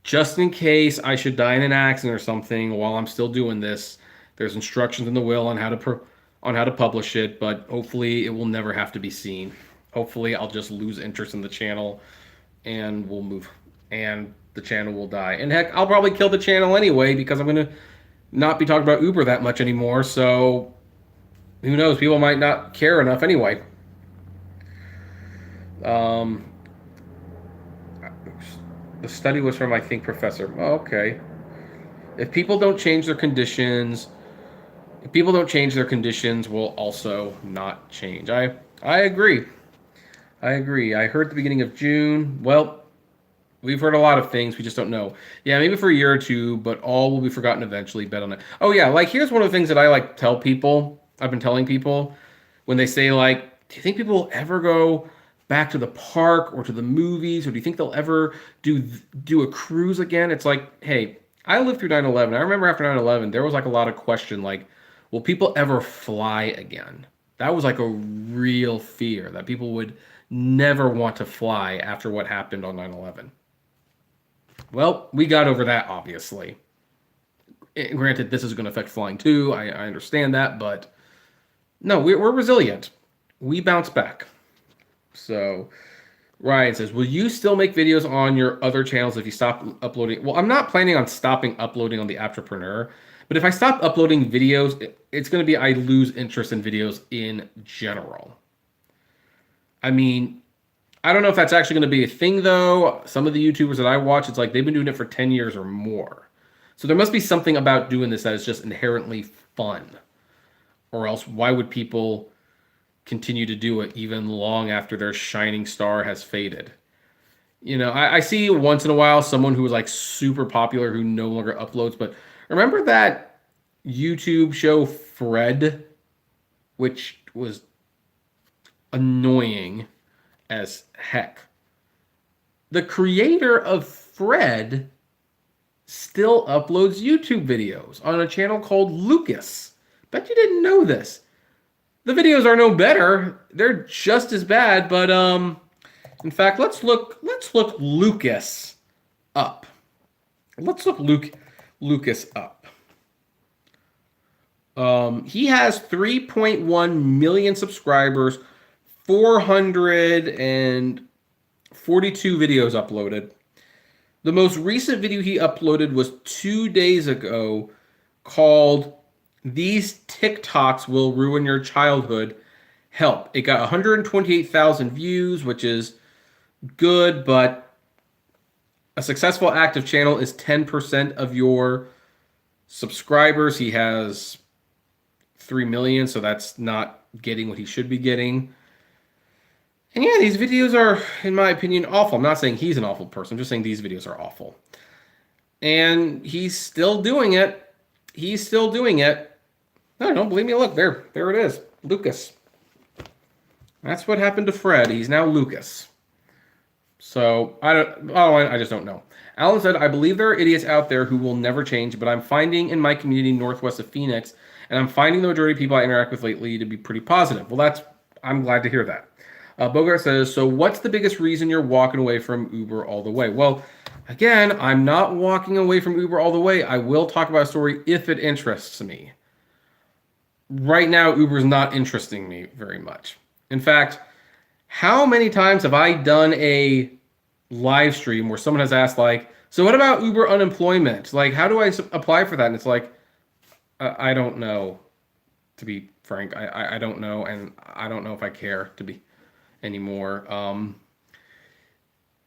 just in case I should die in an accident or something while I'm still doing this. There's instructions in the will on how to publish it, but hopefully it will never have to be seen. Hopefully I'll just lose interest in the channel and we'll move and the channel will die. And heck, I'll probably kill the channel anyway because I'm going to not be talking about Uber that much anymore. So who knows? People might not care enough anyway. The study was from, I think, Professor. Oh, okay. If people don't change their conditions, will also not change. I agree. I heard at the beginning of June. Well, we've heard a lot of things. We just don't know. Yeah, maybe for a year or two, but all will be forgotten eventually. Bet on it. Oh, yeah. Like, here's one of the things that I like tell people. I've been telling people when they say, like, do you think people will ever go back to the park or to the movies? Or do you think they'll ever do a cruise again? It's like, hey, I lived through 9/11. I remember after 9/11, there was like a lot of question, like, will people ever fly again? That was like a real fear that people would never want to fly after what happened on 9/11. Well, we got over that, obviously. Granted, this is going to affect flying too. I understand that, but no, we're resilient. We bounce back. So Ryan says, will you still make videos on your other channels if you stop uploading? Well, I'm not planning on stopping uploading on the Apptrepreneur, but if I stop uploading videos, it's going to be I lose interest in videos in general. I mean, I don't know if that's actually going to be a thing, though. Some of the YouTubers that I watch, it's like they've been doing it for 10 years or more. So there must be something about doing this that is just inherently fun. Or else, why would people continue to do it even long after their shining star has faded? You know, I see once in a while someone who was like super popular who no longer uploads. But remember that YouTube show Fred, which was annoying as heck. The creator of Fred still uploads YouTube videos on a channel called Lucas. Bet you didn't know this. The videos are no better. They're just as bad, but in fact, let's look Lucas up. Let's look Lucas up. He has 3.1 million subscribers, 442 videos uploaded. The most recent video he uploaded was 2 days ago called These TikToks Will Ruin Your Childhood. Help. It got 128,000 views, which is good, but a successful active channel is 10% of your subscribers. He has 3 million, so that's not getting what he should be getting. And yeah, these videos are, in my opinion, awful. I'm not saying he's an awful person. I'm just saying these videos are awful. And he's still doing it. He's still doing it. No, don't believe me. Look, there it is. Lucas. That's what happened to Fred. He's now Lucas. So, I just don't know. Alan said, I believe there are idiots out there who will never change, but I'm finding in my community northwest of Phoenix, and I'm finding the majority of people I interact with lately to be pretty positive. Well, I'm glad to hear that. Bogart says, so what's the biggest reason you're walking away from Uber all the way? Well, again, I'm not walking away from Uber all the way. I will talk about a story if it interests me. Right now, Uber's not interesting me very much. In fact, how many times have I done a live stream where someone has asked, like, so what about Uber unemployment? Like, how do I apply for that? And it's like, I don't know, to be frank. I don't know, and I don't know if I care to be anymore.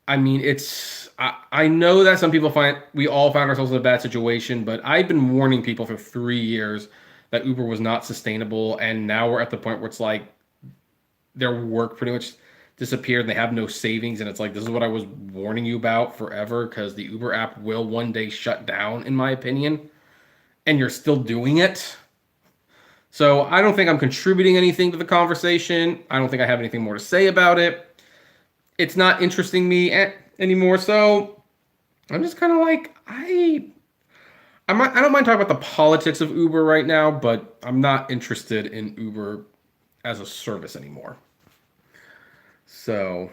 I mean, I know that some people we all found ourselves in a bad situation, but I've been warning people for 3 years that Uber was not sustainable, and now we're at the point where it's like their work pretty much disappeared and they have no savings, and it's like, this is what I was warning you about forever, because the Uber app will one day shut down, in my opinion, and you're still doing it. So I don't think I'm contributing anything to the conversation. I don't think I have anything more to say about it. It's not interesting me anymore. So I'm just kind of like, I don't mind talking about the politics of Uber right now, but I'm not interested in Uber as a service anymore. So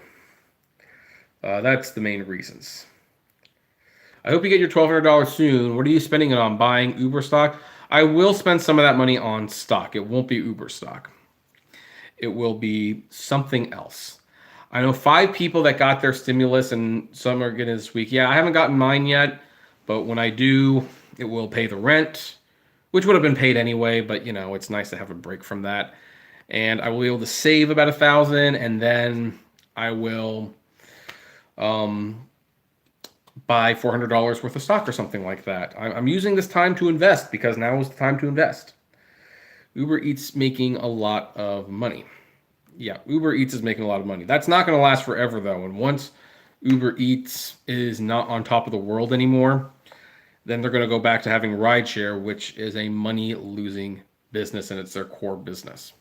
that's the main reasons. I hope you get your $1,200 soon. What are you spending it on? Buying Uber stock? I will spend some of that money on stock. It won't be Uber stock. It will be something else. I know 5 people that got their stimulus, and some are getting it this week. Yeah, I haven't gotten mine yet, but when I do, it will pay the rent, which would have been paid anyway, but, you know, it's nice to have a break from that. And I will be able to save about $1,000, and then I will buy $400 worth of stock or something like that. I'm using this time to invest because now is the time to invest. Uber Eats making a lot of money. Yeah, Uber Eats is making a lot of money. That's not going to last forever, though. And once Uber Eats is not on top of the world anymore, then they're going to go back to having rideshare, which is a money-losing business, and it's their core business.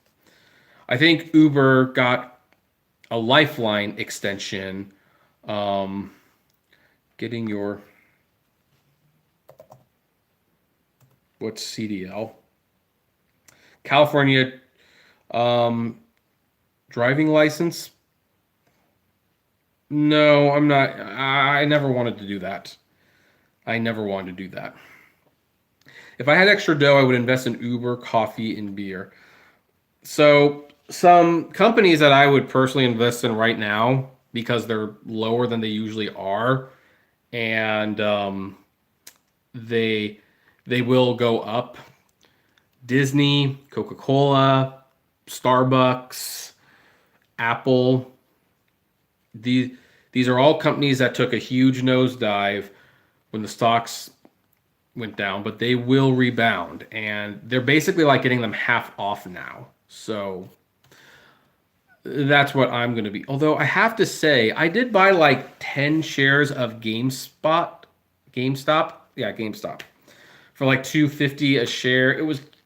I think Uber got a lifeline extension. Getting your, what's CDL? California driving license. No, I'm not. I never wanted to do that. I never wanted to do that. If I had extra dough, I would invest in Uber, coffee, and beer. So, some companies that I would personally invest in right now because they're lower than they usually are, and they they will go up. Disney, Coca-Cola, Starbucks, Apple. These these are all companies that took a huge nosedive when the stocks went down, but they will rebound, and they're basically like getting them half off now. So that's what I'm going to be. Although I have to say, I did buy like 10 shares of GameStop, yeah, GameStop, for like 250 a share.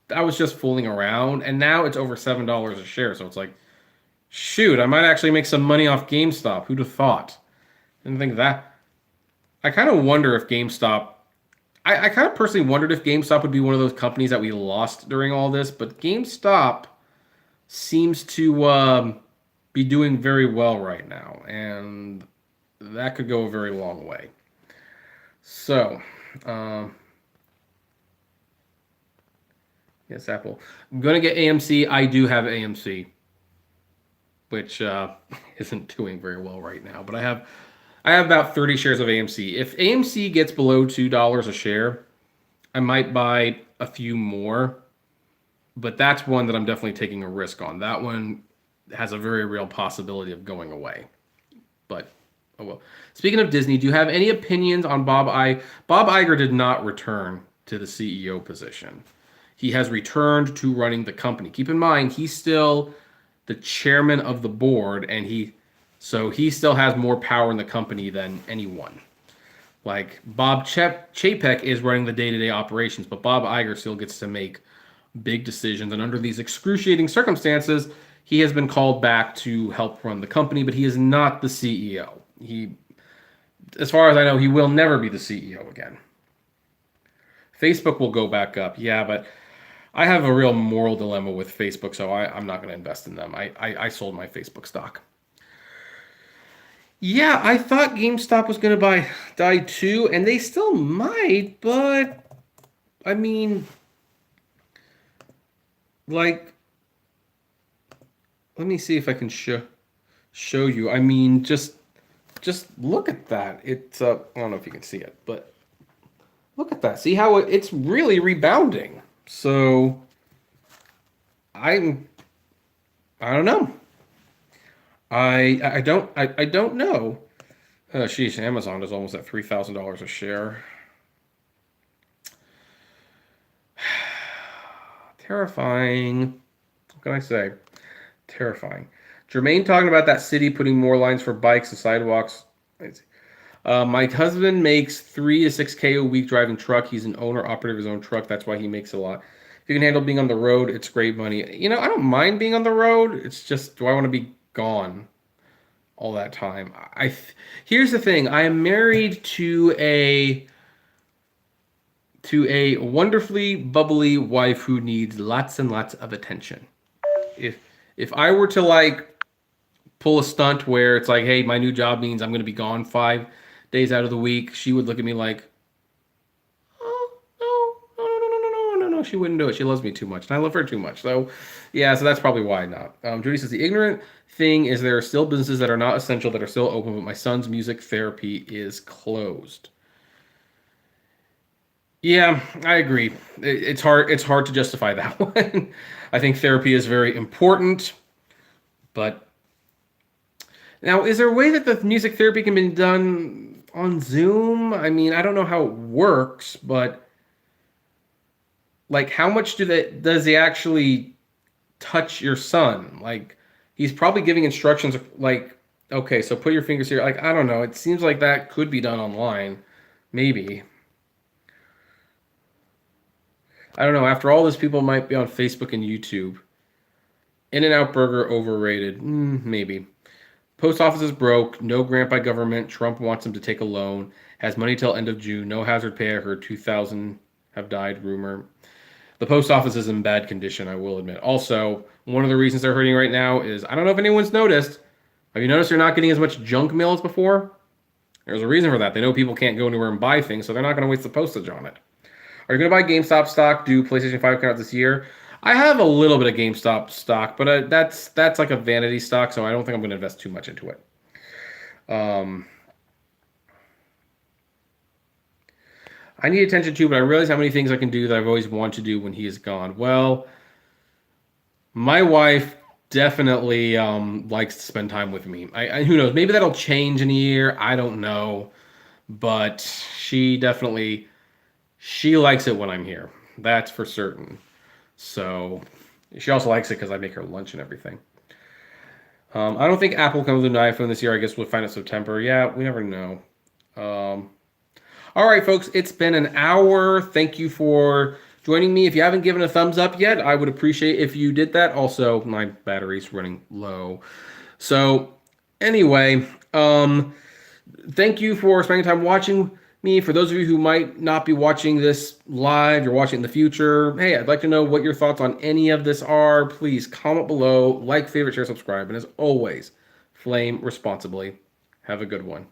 I was just fooling around, and now it's over $7 a share. So it's like, shoot, I might actually make some money off GameStop. Who'd have thought? Didn't think that. I kind of wonder if GameStop. I kind of personally wondered if GameStop would be one of those companies that we lost during all this, but GameStop seems to be doing very well right now, and that could go a very long way. So, um, yes, Apple. I'm gonna get AMC. I do have AMC, which isn't doing very well right now, but I have about 30 shares of AMC. If AMC gets below $2 a share, I might buy a few more, but that's one that I'm definitely taking a risk on. That one has a very real possibility of going away. But oh well. Speaking of Disney, do you have any opinions on Bob Iger? Bob Iger did not return to the CEO position. He has returned to running the company. Keep in mind, he's still the chairman of the board, and he still has more power in the company than anyone. Like Bob Chapek is running the day-to-day operations, but Bob Iger still gets to make big decisions. And under these excruciating circumstances, he has been called back to help run the company, but he is not the CEO. As far as I know, he will never be the CEO again. Facebook will go back up, yeah, but I have a real moral dilemma with Facebook, so I'm not going to invest in them. I sold my Facebook stock. Yeah, I thought GameStop was going to die too, and they still might, but I mean, like, let me see if I can show you. I mean, just look at that. It's I don't know if you can see it, but look at that. See how it's really rebounding. So I'm I don't know. I don't know. Sheesh, Amazon is almost at $3,000 a share. Terrifying. What can I say? Terrifying. Jermaine talking about that city putting more lines for bikes and sidewalks. My husband makes 3 to 6K a week driving truck. He's an owner operator of his own truck. That's why he makes a lot. If you can handle being on the road, it's great money. You know, I don't mind being on the road. It's just, do I want to be gone all that time? Here's the thing. I am married to a wonderfully bubbly wife who needs lots and lots of attention. If if I were to like pull a stunt where it's like, hey, my new job means I'm going to be gone 5 days out of the week, she would look at me like, oh, no. She wouldn't do it. She loves me too much, and I love her too much. So, yeah, so that's probably why not. Judy says the ignorant thing is there are still businesses that are not essential that are still open, but my son's music therapy is closed. Yeah, I agree. It's hard. It's hard to justify that one. I think therapy is very important, but now, is there a way that the music therapy can be done on Zoom? I mean, I don't know how it works, but like, how much does he actually touch your son? Like, he's probably giving instructions like, okay, so put your fingers here. Like, I don't know. It seems like that could be done online, maybe. I don't know. After all this, people might be on Facebook and YouTube. In-N-Out Burger overrated, maybe. Post office is broke. No grant by government. Trump wants him to take a loan. Has money till end of June. No hazard pay. I heard 2,000 have died. Rumor. The post office is in bad condition, I will admit. Also, one of the reasons they're hurting right now is I don't know if anyone's noticed. Have you noticed they're not getting as much junk mail as before? There's a reason for that. They know people can't go anywhere and buy things, so they're not going to waste the postage on it. Are you going to buy GameStop stock? Do PlayStation 5 come out this year? I have a little bit of GameStop stock, but that's like a vanity stock, so I don't think I'm going to invest too much into it. I need attention too, but I realize how many things I can do that I've always wanted to do when he is gone. Well, my wife definitely likes to spend time with me. Who knows? Maybe that'll change in a year. I don't know, but she likes it when I'm here. That's for certain. So she also likes it because I make her lunch and everything. I don't think Apple comes with an iPhone this year. I guess we'll find out September. Yeah, we never know. All right, folks, it's been an hour. Thank you for joining me. If you haven't given a thumbs up yet, I would appreciate if you did that. Also, my battery's running low. So anyway, thank you for spending time watching me. For those of you who might not be watching this live, you're watching in the future, hey, I'd like to know what your thoughts on any of this are. Please comment below, like, favorite, share, subscribe, and as always, flame responsibly. Have a good one.